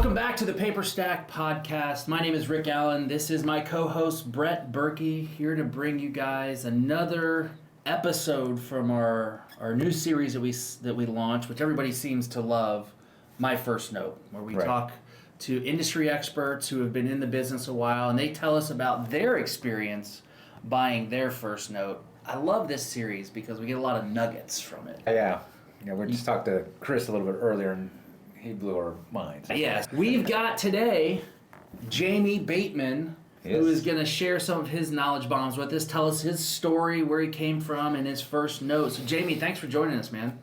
Welcome back to the Paperstac podcast. My name is Rick Allen. This is my co-host Brett Burky, here to bring you guys another episode from our new series that we launched, which everybody seems to love, My First Note, where we talk to industry experts who have been in the business a while, and they tell us about their experience buying their first note. I love this series because we get a lot of nuggets from it. Yeah, we just talked to Chris a little bit earlier, and he blew our minds. Yes. We've got today Jamie Bateman, who is going to share some of his knowledge bombs with us, tell us his story, where he came from, and his first note. So, Jamie, thanks for joining us, man.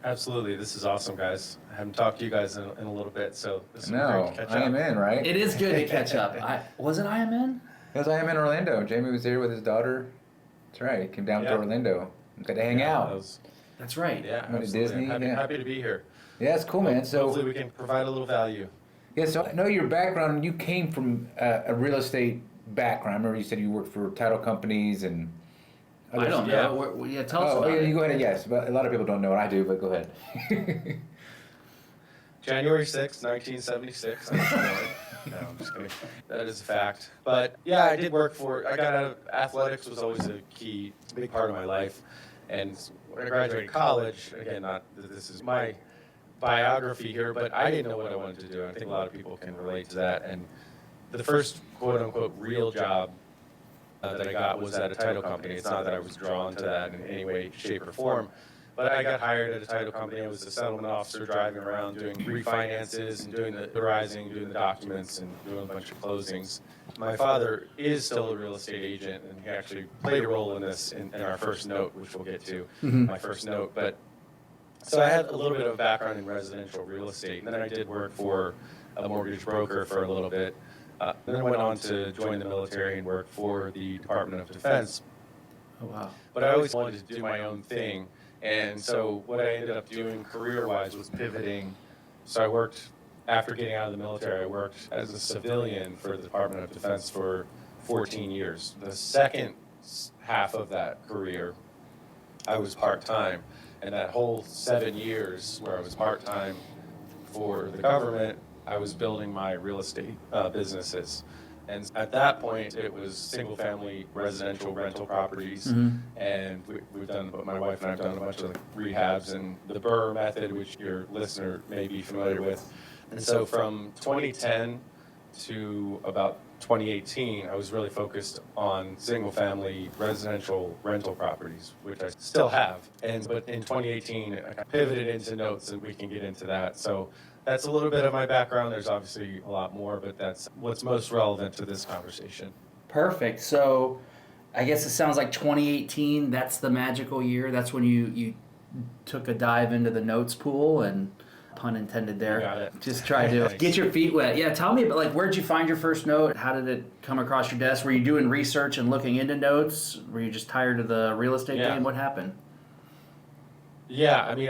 Absolutely. This is awesome, guys. I haven't talked to you guys in a little bit, so this is great to catch up. I am in, right? It is good to catch up. Was it I am in? It was I am in Orlando. Jamie was there with his daughter. That's right. Came down to Orlando. Got to hang out. That's right. Yeah, went to Disney. Happy to be here. Yeah, it's cool, man. So hopefully we can provide a little value. Yeah, so I know your background. You came from a real estate background. I remember you said you worked for title companies and. I don't know. Tell us about it. You go ahead. Yes, but a lot of people don't know what I do, but go ahead. January 6th, 1976. No, I'm just kidding. That is a fact. But yeah, I did work I got out of athletics, was always a big part of my life. And when I graduated college, again, not that this is my biography here, but I didn't know what I wanted to do. I think a lot of people can relate to that. And the first quote unquote real job that I got was at a title company. It's not that I was drawn to that in any way, shape, or form. But I got hired at a title company. I was a settlement officer driving around doing refinances and doing the rising, doing the documents, and doing a bunch of closings. My father is still a real estate agent, and he actually played a role in this in our first note, which we'll get to, my first note. But so I had a little bit of a background in residential real estate, and then I did work for a mortgage broker for a little bit. Then I went on to join the military and work for the Department of Defense. Oh, wow. But I always wanted to do my own thing. And so what I ended up doing career-wise was pivoting. So I worked, after getting out of the military, I worked as a civilian for the Department of Defense for 14 years. The second half of that career, I was part-time. And that whole 7 years where I was part-time for the government, I was building my real estate businesses. And at that point, it was single-family residential rental properties, and we've done. My wife and I have done a bunch of rehabs and the BRRRR method, which your listener may be familiar with. And so, from 2010 to about 2018, I was really focused on single-family residential rental properties, which I still have. But in 2018, I pivoted into notes, and we can get into that. So. That's a little bit of my background. There's obviously a lot more, but that's what's most relevant to this conversation. Perfect. So I guess it sounds like 2018, that's the magical year. That's when you took a dive into the notes pool, and pun intended there. You got it. Just try to get your feet wet. Yeah, tell me about, where'd you find your first note? How did it come across your desk? Were you doing research and looking into notes? Were you just tired of the real estate game? What happened? Yeah, I mean,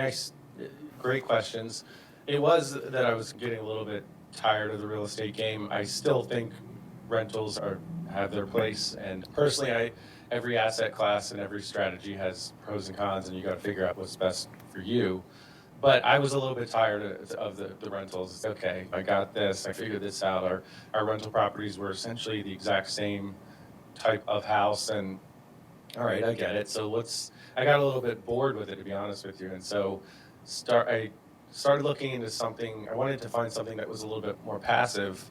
great questions. It was that I was getting a little bit tired of the real estate game. I still think rentals have their place, and personally, every asset class and every strategy has pros and cons, and you got to figure out what's best for you. But I was a little bit tired of the rentals. Okay, I got this. I figured this out. Our rental properties were essentially the exact same type of house, and all right, I get it. So I got a little bit bored with it, to be honest with you, and so I started looking into something. I wanted to find something that was a little bit more passive,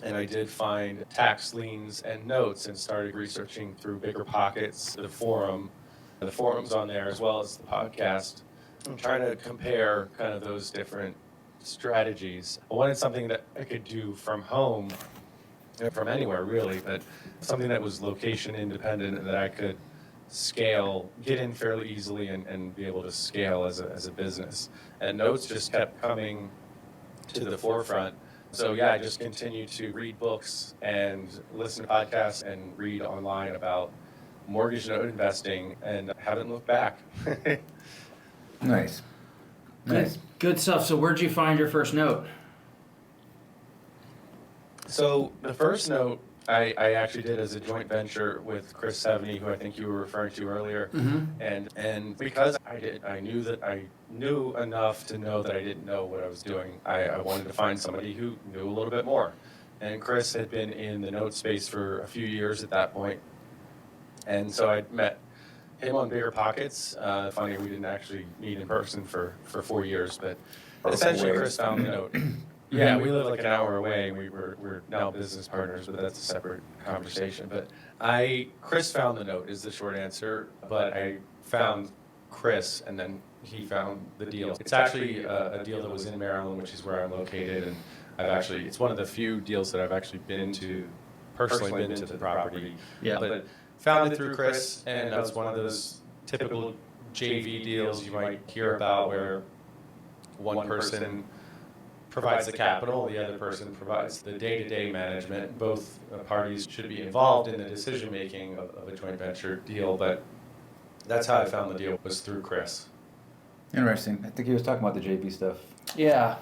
and I did find tax liens and notes, and started researching through Bigger Pockets, the forums on there, as well as the podcast. I'm trying to compare kind of those different strategies. I wanted something that I could do from home, from anywhere really, but something that was location independent and that I could scale, get in fairly easily, and be able to scale as a business. And notes just kept coming to the forefront. So yeah, I just continued to read books and listen to podcasts and read online about mortgage note investing, and haven't looked back. Nice. Good stuff. So where'd you find your first note? So the first note I actually did as a joint venture with Chris Seveny, who I think you were referring to earlier. And because I knew enough to know that I didn't know what I was doing. I wanted to find somebody who knew a little bit more. And Chris had been in the note space for a few years at that point. And so I met him on Bigger Pockets. Funny, we didn't actually meet in person for 4 years, but essentially Chris found the note. Yeah, we live like an hour away, and we're now business partners, but that's a separate conversation. But Chris found the note is the short answer, but I found Chris, and then he found the deal. It's actually a deal that was in Maryland, which is where I'm located, and it's one of the few deals that I've actually personally been to the property. Yeah. But found it through Chris, and that was one of those typical JV deals you might hear about where one person provides the capital, the other person provides the day-to-day management. Both parties should be involved in the decision-making of a joint venture deal, but that's how I found the deal, was through Chris. Interesting. I think he was talking about the JV stuff. Yeah.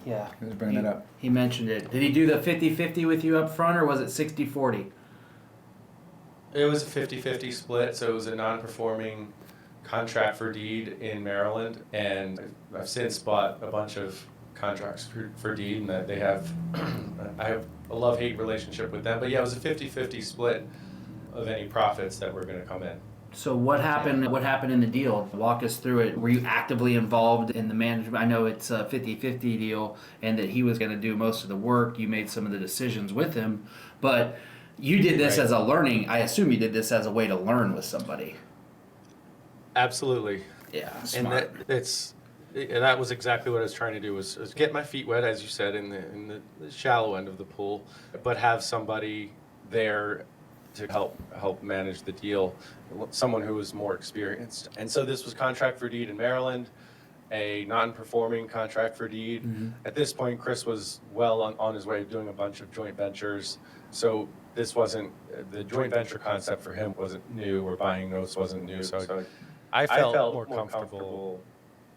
He was bringing that up. He mentioned it. Did he do the 50-50 with you up front, or was it 60-40? It was a 50-50 split, so it was a non-performing contract for deed in Maryland, and I've since bought a bunch of contracts for deed, and that I have a love-hate relationship with them. But yeah, it was a 50-50 split of any profits that were going to come in. So what happened? What happened in the deal? Walk us through it. Were you actively involved in the management? I know it's a 50-50 deal, and that he was going to do most of the work. You made some of the decisions with him, but you did this as a learning. I assume you did this as a way to learn with somebody. Absolutely. Yeah, smart. And that was exactly what I was trying to do, was get my feet wet, as you said, in the shallow end of the pool, but have somebody there to help manage the deal, someone who was more experienced. And so this was contract for deed in Maryland, a non-performing contract for deed. At this point, Chris was well on his way of doing a bunch of joint ventures. So this wasn't, the joint venture concept for him wasn't new, or buying notes wasn't new. So I felt more comfortable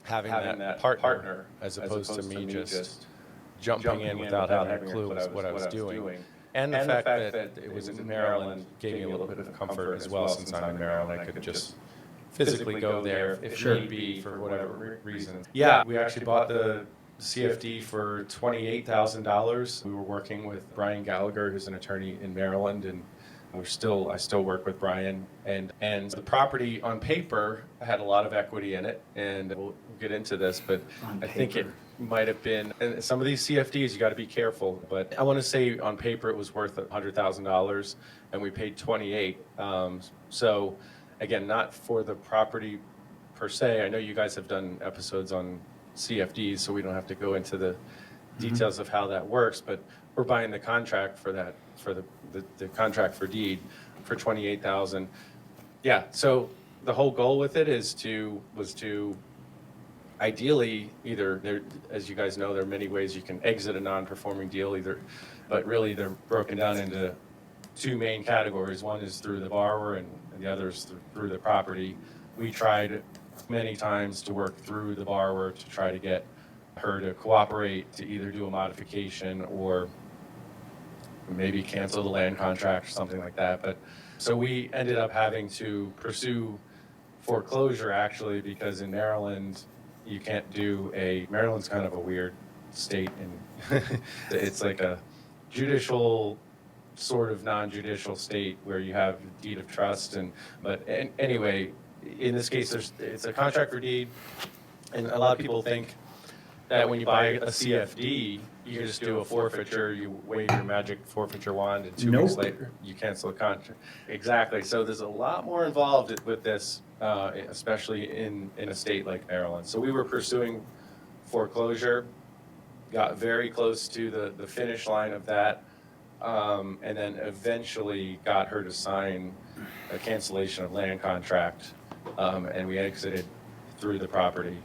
having that partner as opposed to me just jumping in without having a clue what I was doing. And the fact that it was in Maryland gave me a little bit of comfort as well, since I'm in Maryland. I could just physically go there if need be for whatever reason. Yeah, we actually bought the CFD for $28,000. We were working with Brian Gallagher, who's an attorney in Maryland, and I still work with Brian, and the property on paper had a lot of equity in it, and we'll get into this, but I think it might have been, and some of these CFDs you got to be careful, but I want to say on paper it was worth $100,000, and we paid 28. So again, not for the property per se. I know you guys have done episodes on CFDs, so we don't have to go into the details of how that works, but we're buying the contract for that, for the contract for deed for $28,000. Yeah, so the whole goal with it was to ideally either, as you guys know, there are many ways you can exit a non-performing deal, but really they're broken down into two main categories. One is through the borrower, and the other is through the property. We tried many times to work through the borrower to try to get her to cooperate, to either do a modification or maybe cancel the land contract or something like that. But so we ended up having to pursue foreclosure, actually, because in Maryland you can't do Maryland's kind of a weird state, and it's like a judicial sort of non-judicial state where you have deed of trust, anyway, in this case it's a contract for deed, and a lot of people think that when you buy a CFD, you just do a forfeiture, you wave your magic forfeiture wand, and 2 weeks later, you cancel the contract. Exactly. So there's a lot more involved with this, especially in a state like Maryland. So we were pursuing foreclosure, got very close to the finish line of that, and then eventually got her to sign a cancellation of land contract, and we exited through the property.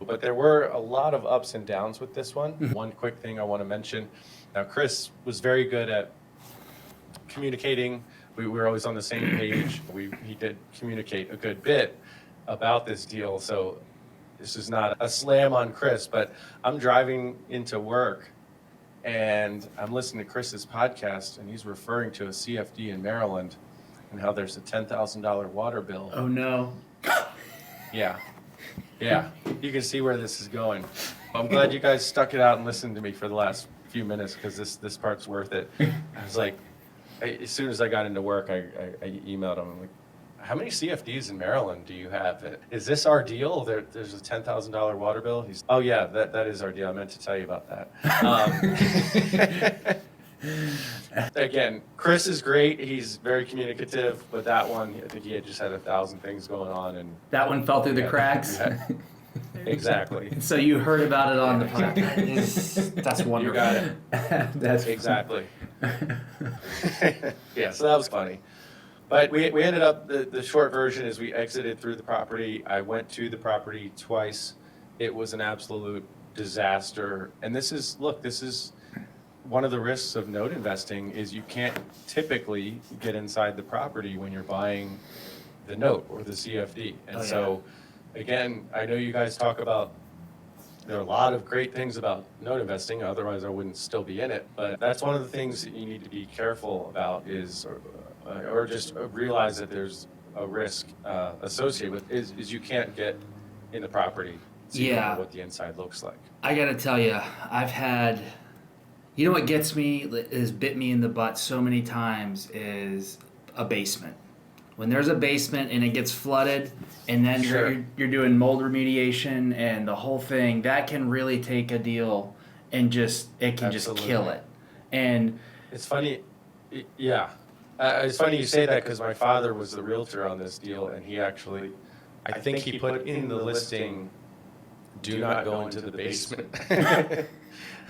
But there were a lot of ups and downs with this one. One quick thing I want to mention. Now, Chris was very good at communicating. We were always on the same page. He did communicate a good bit about this deal. So this is not a slam on Chris, but I'm driving into work, And I'm listening to Chris's podcast, and he's referring to a CFD in Maryland and how there's a $10,000 water bill. Oh no. Yeah. Yeah. You can see where this is going. I'm glad you guys stuck it out and listened to me for the last few minutes, because this part's worth it. I was like, as soon as I got into work, I emailed him. I'm like, how many CFDs in Maryland do you have? Is this our deal? There's a $10,000 water bill? He's, oh yeah, that is our deal. I meant to tell you about that. Again, Chris is great. He's very communicative, but that one, I think he had just had 1,000 things going on, and That one fell through the cracks. exactly. So you heard about it on the podcast. That's wonderful. You got it. That's Exactly. Yeah, so that was funny. But we ended up, the short version is we exited through the property. I went to the property twice. It was an absolute disaster. And this is one of the risks of note investing, is you can't typically get inside the property when you're buying the note or the CFD. And so, again, I know you guys talk about, there are a lot of great things about note investing, otherwise I wouldn't still be in it. But that's one of the things that you need to be careful about, is, or just realize that there's a risk associated with, is you can't get in the property, so you don't know what the inside looks like. I gotta tell you, I've had, you know what gets me, is bit me in the butt so many times, is a basement. When there's a basement and it gets flooded, and then you're doing mold remediation and the whole thing, that can really take a deal and just kill it. And it's funny, yeah. It's funny you say that, because my father was the realtor on this deal, and he actually, I think he put in the listing, do not go into the basement.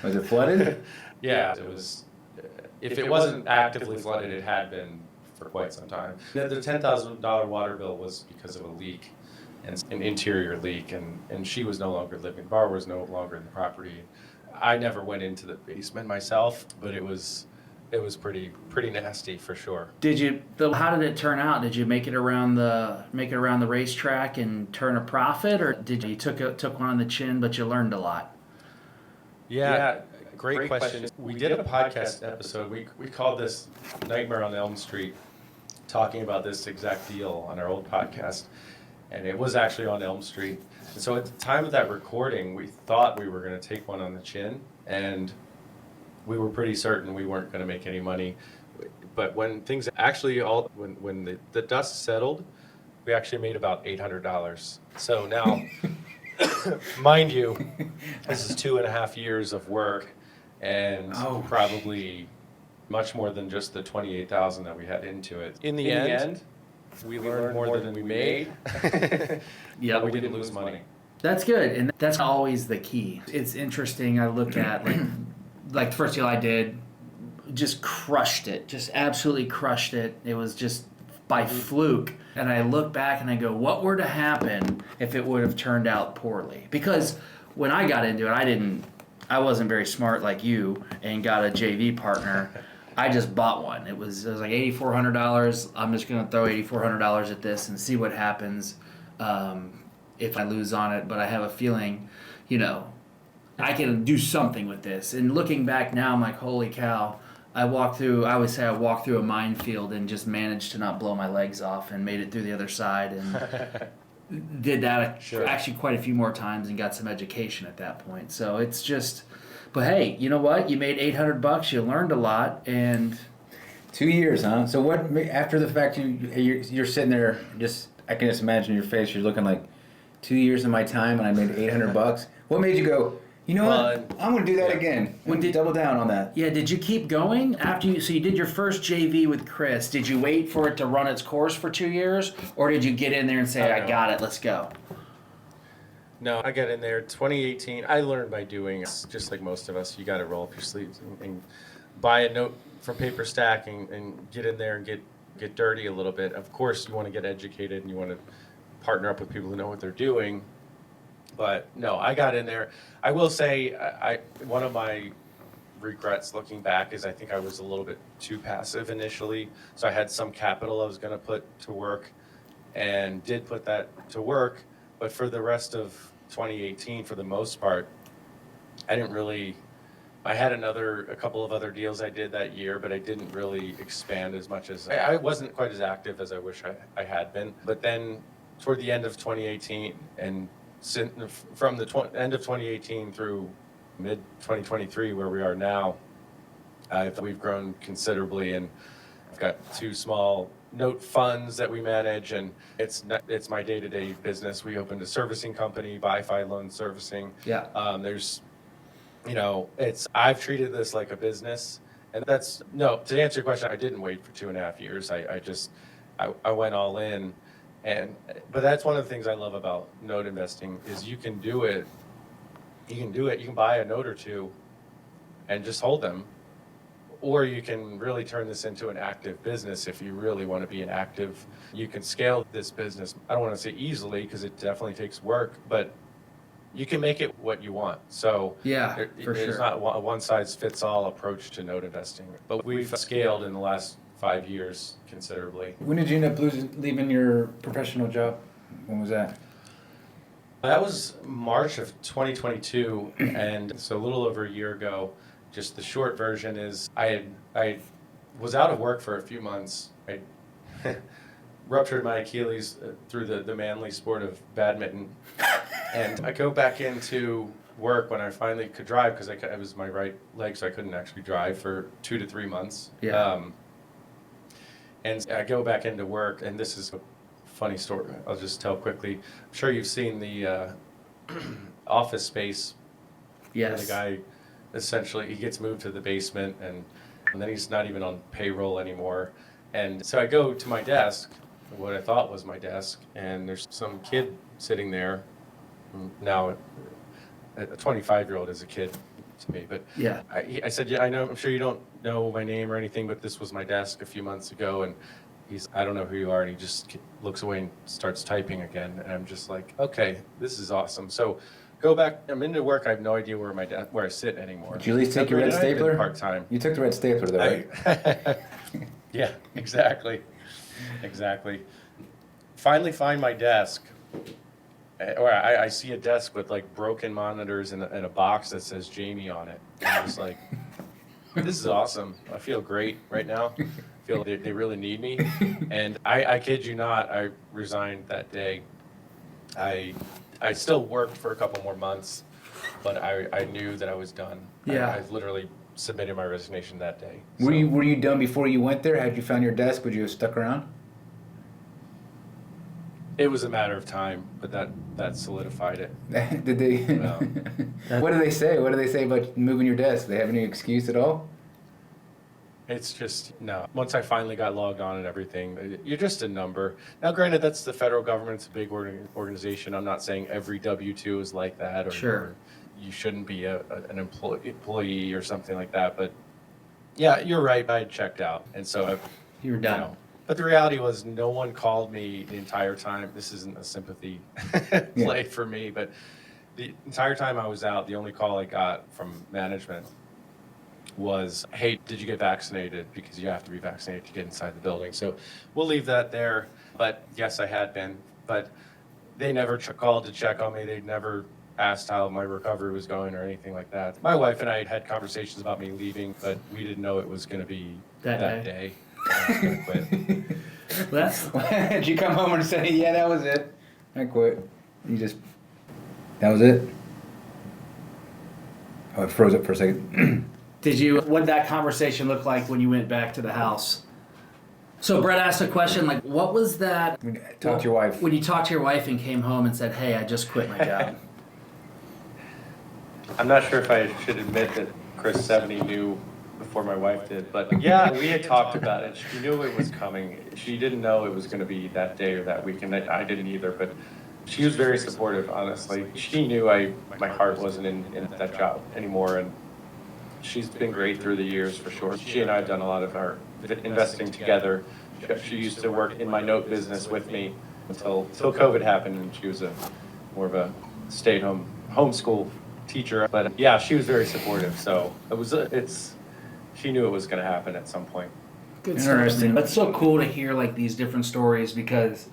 Was it flooded? Yeah, it was. If it wasn't actively flooded, it had been for quite some time. The $10,000 water bill was because of a leak, and an interior leak, and she was no longer living. Bar was no longer in the property. I never went into the basement myself, but it was pretty nasty for sure. How did it turn out? Did you make it around the racetrack and turn a profit, or did you took one on the chin, but you learned a lot? Yeah, great question. We did a podcast episode. We called this Nightmare on Elm Street, talking about this exact deal on our old podcast, and it was actually on Elm Street. And so at the time of that recording, we thought we were going to take one on the chin, and we were pretty certain we weren't going to make any money. But when things actually when the dust settled, we actually made about $800. So now, mind you, this is 2.5 years of work, and probably much more than just the $28,000 that we had into it. In the end, we learned more than we made. Yeah, we didn't lose money. That's good, and that's always the key. It's interesting. I look at like the first deal I did, just crushed it, just absolutely crushed it. It was just by fluke. And I look back and I go, what were to happen if it would have turned out poorly? Because when I got into it, I wasn't very smart like you and got a JV partner. I just bought one. It was like $8,400. I'm just going to throw $8,400 at this and see what happens if I lose on it. But I have a feeling, I can do something with this. And looking back now, I'm like, holy cow. I always say I walked through a minefield and just managed to not blow my legs off and made it through the other side, and did that actually quite a few more times and got some education at that point. So it's just, but hey, you know what? You made $800. You learned a lot, and 2 years, huh? So what, after the fact, you're sitting there, I can just imagine your face. You're looking like, 2 years of my time and I made $800. What made you go, you know what? I'm going to do that again. Double down on that. Yeah, did you keep going after so you did your first JV with Chris? Did you wait for it to run its course for 2 years, or did you get in there and say, I got it, let's go? No, I got in there 2018. I learned by doing. Just like most of us, you got to roll up your sleeves and buy a note from Paperstac and get in there and get dirty a little bit. Of course, you want to get educated and you want to partner up with people who know what they're doing. But no, I got in there. I will say, one of my regrets looking back is I think I was a little bit too passive initially. So I had some capital I was going to put to work, and did put that to work. But for the rest of 2018, for the most part, I didn't really I had a couple of other deals I did that year, but I didn't really expand as much as I wasn't quite as active as I wish I had been. But then toward the end of 2018 and from the end of 2018 through mid 2023, where we are now, we've grown considerably, and I've got 2 small note funds that we manage, and it's my day-to-day business. We opened a servicing company, Bi-Fi Loan Servicing. Yeah. I've treated this like a business, and to answer your question, I didn't wait for 2.5 years. I went all in, but that's one of the things I love about note investing is you can do it. You can buy a note or two and just hold them, or you can really turn this into an active business if you really want to be an active. You can scale this business. I don't want to say easily because it definitely takes work, but you can make it what you want. So there's not a one-size-fits-all approach to note investing. But we've scaled in the last 5 years considerably. When did you end up leaving your professional job? When was that? That was March of 2022, and so a little over a year ago. Just the short version is I was out of work for a few months. I ruptured my Achilles through the manly sport of badminton. And I go back into work when I finally could drive because it was my right leg, so I couldn't actually drive for 2 to 3 months. Yeah. And I go back into work, and this is a funny story. I'll just tell quickly. I'm sure you've seen the Office Space. Yes. The guy, essentially, he gets moved to the basement, and then he's not even on payroll anymore. And so I go to my desk, what I thought was my desk, and there's some kid sitting there. Now, a 25-year-old is a kid to me, but yeah. I said, yeah, I know. I'm sure you don't know my name or anything, but this was my desk a few months ago, and I don't know who you are, and he just looks away and starts typing again, and I'm just like, okay, this is awesome. So go back. I'm into work. I have no idea where I sit anymore. Did you at least take your red stapler? Part-time. You took the red stapler though, right? Yeah, exactly. Finally find my desk. Or I see a desk with like broken monitors and a box that says Jamie on it. And I'm just like, this is awesome. I feel great right now. I feel they really need me. And I kid you not, I resigned that day. I still worked for a couple more months, but I knew that I was done. Yeah. I literally submitted my resignation that day. Were you done before you went there? Had you found your desk? Would you have stuck around? It was a matter of time, but that solidified it. Did they? No. What do they say? What do they say about moving your desk? Do they have any excuse at all? It's just, no. Once I finally got logged on and everything, you're just a number. Now, granted, that's the federal government. It's a big organization. I'm not saying every W-2 is like that, or you shouldn't be an employee or something like that. But yeah, you're right. I had checked out, and so you were done. You know, but the reality was, no one called me the entire time. This isn't a sympathy play for me, but the entire time I was out, the only call I got from management was, hey, did you get vaccinated? Because you have to be vaccinated to get inside the building. So we'll leave that there. But yes, I had been. But they never called to check on me. They never asked how my recovery was going or anything like that. My wife and I had conversations about me leaving, but we didn't know it was going to be that day. I was going to quit. Did you come home and say, yeah, that was it? I quit. That was it? Oh, it froze up for a second. What did that conversation look like when you went back to the house? So Brett asked a question like, what was that? Talk to your wife. When you talked to your wife and came home and said, hey, I just quit my job. I'm not sure if I should admit that Chris 70 knew before my wife did, but yeah, we had talked about it. She knew it was coming. She didn't know it was going to be that day or that week, and I didn't either, but she was very supportive, honestly. She knew my heart wasn't in that job anymore, and she's been great through the years for sure. She and I have done a lot of our investing together. She used to work in my note business with me until COVID happened, and she was more of a stay-at-home homeschool teacher. But yeah, she was very supportive. So she knew it was going to happen at some point. Good stuff. That's so cool to hear like these different stories because,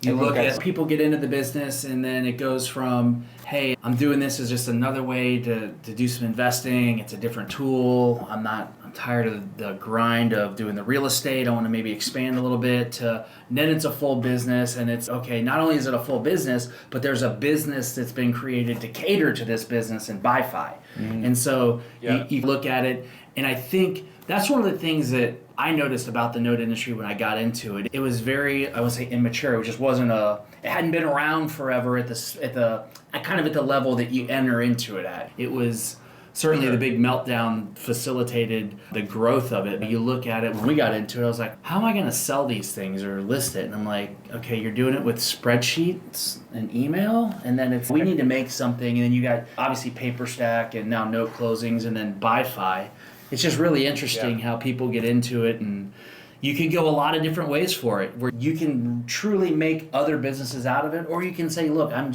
You look at people get into the business and then it goes from, hey, I'm doing this as just another way to do some investing. It's a different tool. I'm tired of the grind of doing the real estate. I want to maybe expand a little bit to then it's a full business, and it's okay, not only is it a full business, but there's a business that's been created to cater to this business in Bi-Fi. And so you look at it, and I think that's one of the things that I noticed about the note industry when I got into it. It was very, I would say, immature. It just wasn't it hadn't been around forever at the level that you enter into it at. It was certainly the big meltdown facilitated the growth of it. But you look at it, when we got into it, I was like, how am I going to sell these things or list it? And I'm like, okay, you're doing it with spreadsheets and email, and then we need to make something. And then you got obviously Paperstac and now note closings and then Bi-Fi. It's just really interesting how people get into it, and you can go a lot of different ways for it, where you can truly make other businesses out of it, or you can say, look, I'm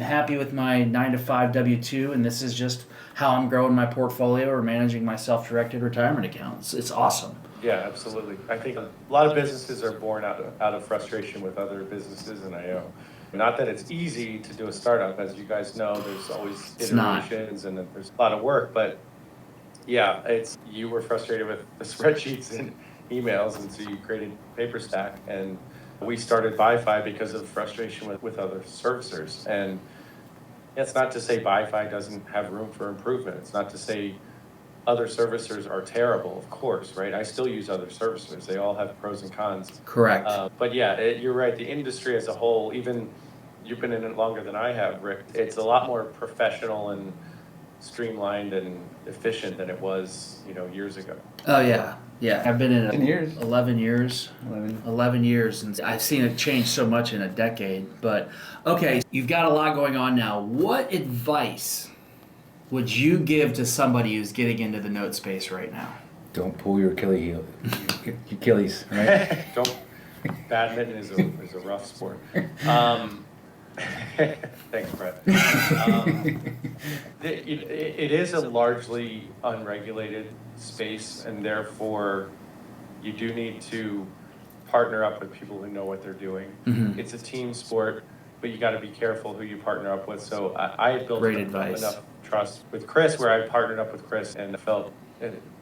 happy with my 9-to-5 W-2, and this is just how I'm growing my portfolio or managing my self-directed retirement accounts. It's awesome. Yeah, absolutely. I think a lot of businesses are born out of frustration with other businesses, and I know. Not that it's easy to do a startup, as you guys know. There's always iterations and there's a lot of work, but yeah, you were frustrated with the spreadsheets and emails, and so you created Paperstac, and we started Bi-Fi because of frustration with other servicers. And it's not to say Bi-Fi doesn't have room for improvement. It's not to say other servicers are terrible, of course, right? I still use other servicers. They all have pros and cons. Correct. But yeah, you're right. The industry as a whole, even you've been in it longer than I have, Rick, it's a lot more professional and streamlined and efficient than it was, years ago. Oh yeah. I've been in it 11 years. 11 years, and I've seen it change so much in a decade. But okay, you've got a lot going on now. What advice would you give to somebody who's getting into the note space right now? Don't pull your Achilles, right? Badminton is a rough sport. Thanks, Brett. It is a largely unregulated space, and therefore you do need to partner up with people who know what they're doing. Mm-hmm. It's a team sport, but you got to be careful who you partner up with. So I built enough trust with Chris, where I partnered up with Chris and felt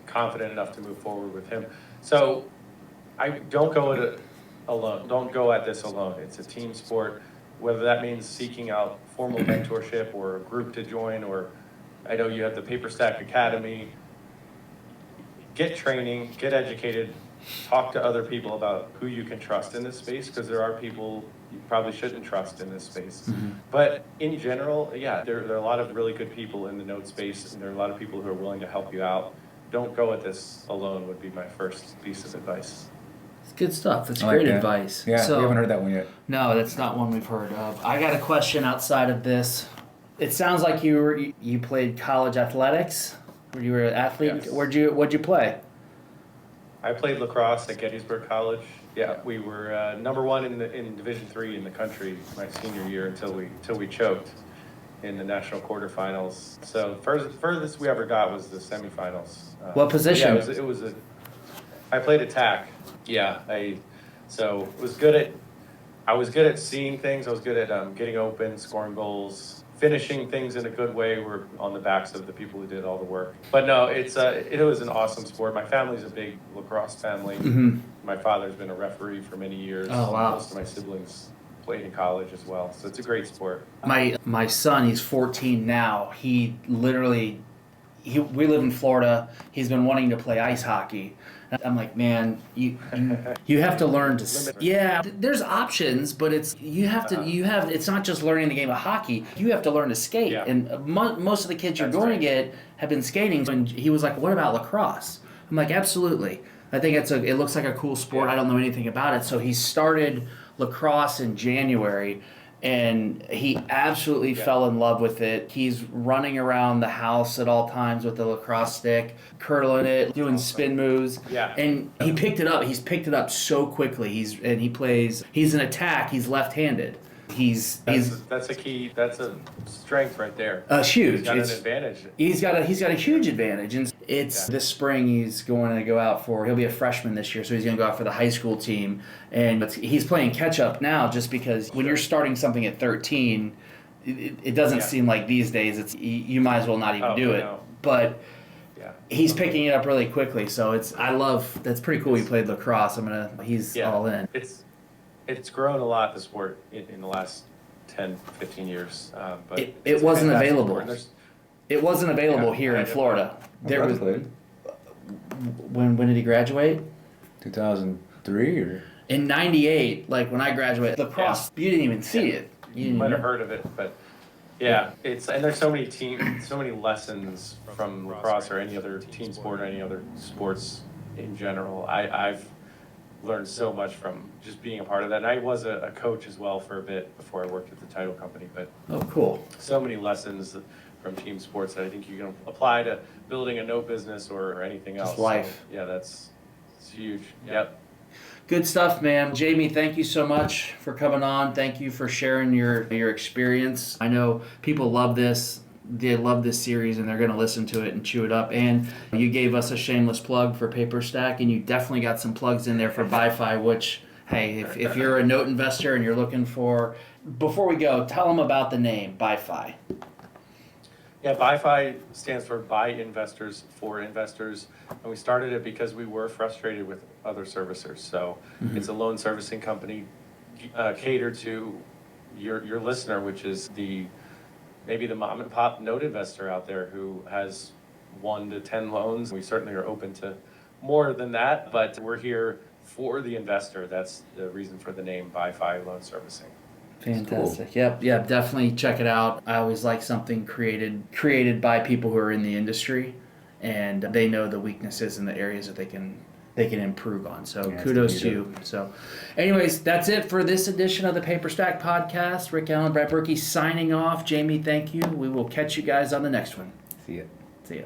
confident enough to move forward with him. So I don't go at it alone. Don't go at this alone. It's a team sport. Whether that means seeking out formal mentorship or a group to join, or I know you have the Paperstac Academy. Get training, get educated, talk to other people about who you can trust in this space, because there are people you probably shouldn't trust in this space. Mm-hmm. But in general, there are a lot of really good people in the note space, and there are a lot of people who are willing to help you out. Don't go at this alone would be my first piece of advice. It's good stuff. That's great advice. Yeah, we haven't heard that one yet. No, that's not one we've heard of. I got a question outside of this. It sounds like you played college athletics. You were an athlete. Yes. What'd you play? I played lacrosse at Gettysburg College. Yeah, we were number one in Division III in the country my senior year until we choked in the national quarterfinals. So furthest we ever got was the semifinals. What position? Yeah, I played attack. Yeah, I was good at seeing things. I was good at getting open, scoring goals, finishing things in a good way. We're on the backs of the people who did all the work. But no, it was an awesome sport. My family's a big lacrosse family. Mm-hmm. My father's been a referee for many years. Oh, wow. Most of my siblings played in college as well. So it's a great sport. My son, he's 14 now. We live in Florida. He's been wanting to play ice hockey. I'm like, man, you have to learn to. Yeah, there's options, but it's not just learning the game of hockey. You have to learn to skate, and most of the kids you're going to get have been skating. And he was like, what about lacrosse? I'm like, absolutely. I think it looks like a cool sport. I don't know anything about it, so he started lacrosse in January. And he absolutely fell in love with it. He's running around the house at all times with the lacrosse stick, curling it, doing spin moves. Yeah. And he picked it up. He's picked it up so quickly. He's an attack. He's left-handed. That's a key. That's a strength right there. Huge. He's got an advantage. He's got a huge advantage, and It's this spring he's going to go out he'll be a freshman this year, so he's going to go out for the high school team. And he's playing catch up now just because when you're starting something at 13, it doesn't seem like these days you might as well not even do it. No. But he's picking it up really quickly, so that's pretty cool. He played lacrosse. He's all in. It's grown a lot, the sport, in the last 10, 15 years. But it wasn't available. It wasn't available here in Florida. There was. When did he graduate? 2003 or in '98. Like when I graduated, lacrosse. You didn't even see it. You might have heard of it, but and there's so many lessons from lacrosse or any other team sport or any other sports in general. I've learned so much from just being a part of that. And I was a coach as well for a bit before I worked at the title company. But cool. So many lessons from team sports that I think you can apply to building a no business or anything else. Just life. So, it's huge. Yep. Good stuff, man. Jamie, thank you so much for coming on. Thank you for sharing your experience. I know people love this. They love this series, and they're going to listen to it and chew it up. And you gave us a shameless plug for Paperstac, and you definitely got some plugs in there for BuyFi, which, hey, if you're a note investor and you're looking for... Before we go, tell them about the name, BuyFi. Yeah, BuyFi stands for Buy Investors for Investors, and we started it because we were frustrated with other servicers. So it's a loan servicing company catered to your listener, which is maybe the mom and pop note investor out there who has 1 to 10 loans. We certainly are open to more than that, but we're here for the investor. That's the reason for the name BuyFi Loan Servicing. Fantastic. Cool. Yep, definitely check it out. I always like something created by people who are in the industry, and they know the weaknesses and the areas that they can improve on. So kudos to you. So anyways, that's it for this edition of the Paperstac Podcast. Rick Allen, Brett Burky signing off. Jamie, thank you. We will catch you guys on the next one. See ya. See ya.